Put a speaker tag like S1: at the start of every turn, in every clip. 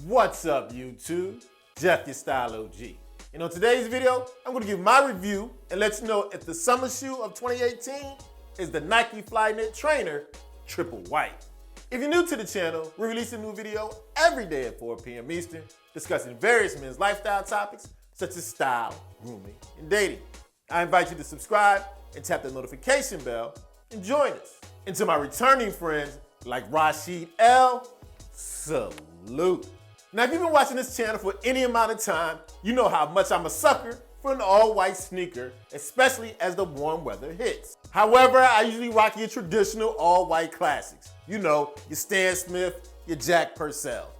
S1: What's up, YouTube? Jeff, your Style O.G. And on today's video, I'm going to give my review and let you know if the summer shoe of 2018 is the Nike FlyKnit Trainer Triple White. If you're new to the channel, we release a new video every day at 4 p.m. Eastern discussing various men's lifestyle topics such as style, grooming, and dating. I invite you to subscribe and tap the notification bell and join us. And to my returning friends like Rashid L, salute. Now, if you've been watching this channel for any amount of time, you know how much I'm a sucker for an all-white sneaker, especially as the warm weather hits. However, I usually rock your traditional all-white classics. You know, your Stan Smith, your Jack Purcell.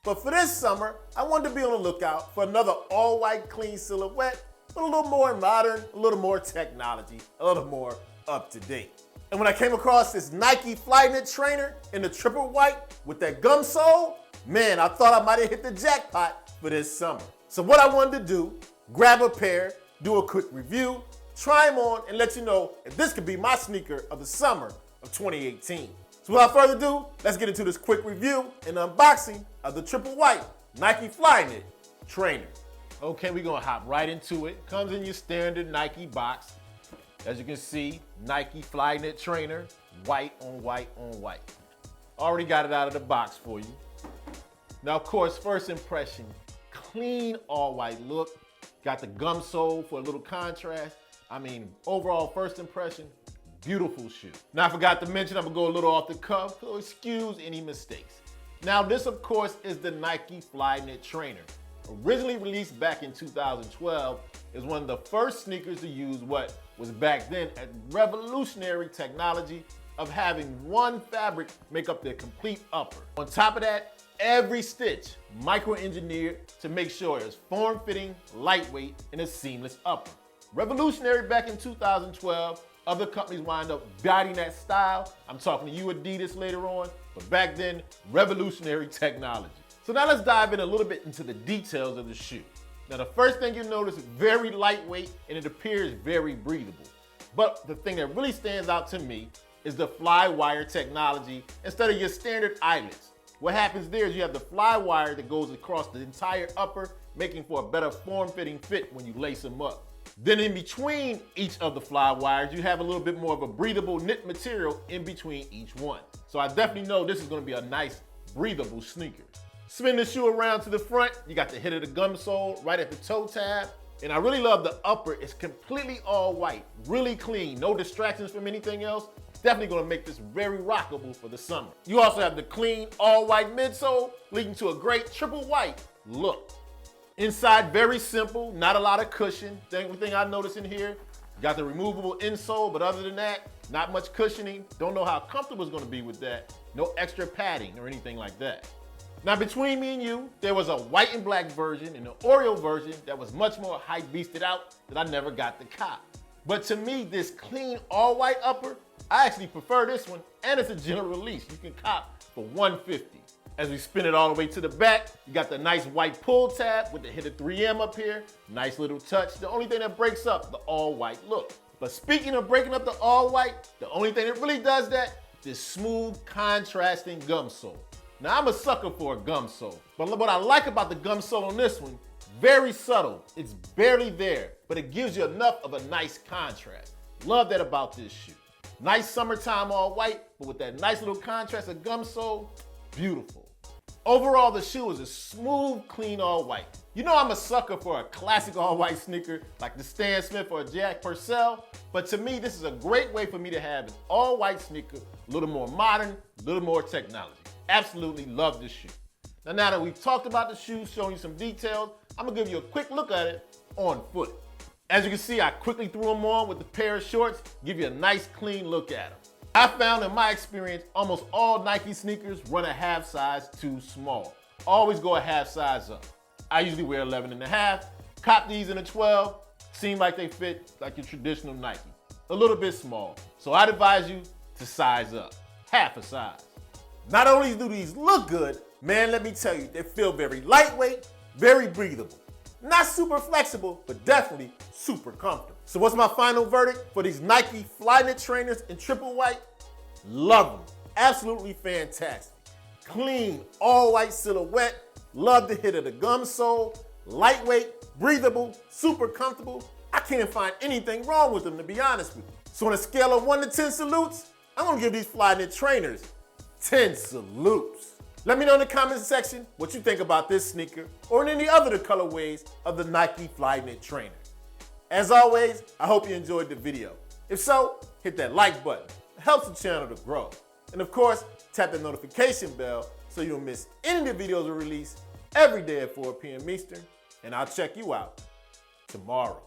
S1: But for this summer, I wanted to be on the lookout for another all-white clean silhouette, but a little more modern, a little more technology, a little more up-to-date. And when I came across this Nike FlyKnit Trainer in the triple white with that gum sole, man, I thought I might have hit the jackpot for this summer. So what I wanted to do, grab a pair, do a quick review, try them on, and let you know if this could be my sneaker of the summer of 2018. So without further ado, let's get into this quick review and unboxing of the triple white Nike FlyKnit Trainer. Okay, we're gonna hop right into it. Comes in your standard Nike box. As you can see, Nike FlyKnit Trainer, white on white on white. Already got it out of the box for you. Now, of course, first impression, clean all-white look. Got the gum sole for a little contrast. I mean, overall first impression, beautiful shoe. Now, I forgot to mention, I'm gonna go a little off the cuff, so excuse any mistakes. Now, this, of course, is the Nike FlyKnit Trainer. Originally released back in 2012, is one of the first sneakers to use what was back then a revolutionary technology of having one fabric make up the complete upper. On top of that, every stitch micro-engineered to make sure it's form-fitting, lightweight, and a seamless upper. Revolutionary back in 2012, other companies wind up biting that style. I'm talking to you, Adidas, later on, but back then, revolutionary technology. So now let's dive in a little bit into the details of the shoe. Now the first thing you notice is very lightweight and it appears very breathable. But the thing that really stands out to me is the fly wire technology instead of your standard eyelets. What happens there is you have the fly wire that goes across the entire upper, making for a better form-fitting fit when you lace them up. Then in between each of the fly wires, you have a little bit more of a breathable knit material in between each one. So I definitely know this is gonna be a nice, breathable sneaker. Spin the shoe around to the front, you got the hit of the gum sole right at the toe tab. And I really love the upper, it's completely all white, really clean, no distractions from anything else. Definitely gonna make this very rockable for the summer. You also have the clean all white midsole, leading to a great triple white look. Inside, very simple, not a lot of cushion. The only thing I notice in here, got the removable insole, but other than that, not much cushioning. Don't know how comfortable it's gonna be with that. No extra padding or anything like that. Now between me and you, there was a white and black version and an Oreo version that was much more hype-beasted out that I never got to cop. But to me, this clean all white upper, I actually prefer this one, and it's a general release. You can cop for $150. As we spin it all the way to the back, you got the nice white pull tab with the hit of 3M up here. Nice little touch. The only thing that breaks up the all white look. But speaking of breaking up the all white, the only thing that really does that, this smooth contrasting gum sole. Now I'm a sucker for a gum sole, but what I like about the gum sole on this one, very subtle. It's barely there, but it gives you enough of a nice contrast. Love that about this shoe. Nice summertime all white, but with that nice little contrast of gum sole, beautiful. Overall, the shoe is a smooth, clean all white. You know I'm a sucker for a classic all white sneaker like the Stan Smith or Jack Purcell, but to me, this is a great way for me to have an all white sneaker, a little more modern, a little more technology. Absolutely love this shoe. Now that we've talked about the shoe, showing you some details, I'm gonna give you a quick look at it on foot. As you can see, I quickly threw them on with the pair of shorts, give you a nice clean look at them. I found in my experience, almost all Nike sneakers run a half size too small. Always go a half size up. I usually wear 11.5, cop these in a 12, seem like they fit like your traditional Nike. A little bit small, so I'd advise you to size up, half a size. Not only do these look good, man, let me tell you, they feel very lightweight, very breathable. Not super flexible, but definitely super comfortable. So what's my final verdict for these Nike FlyKnit Trainers in triple white? Love them. Absolutely fantastic. Clean, all white silhouette, Love the hit of the gum sole. Lightweight, breathable, super comfortable. I can't find anything wrong with them, to be honest with you. So on a scale of 1 to 10 salutes, I'm gonna give these FlyKnit trainers 10 salutes. Let me know in the comments section what you think about this sneaker or in any other colorways of the Nike FlyKnit Trainer. As always, I hope you enjoyed the video. If so, hit that like button. It helps the channel to grow. And of course, tap the notification bell so you don't miss any of the videos we release every day at 4 p.m. Eastern. And I'll check you out tomorrow.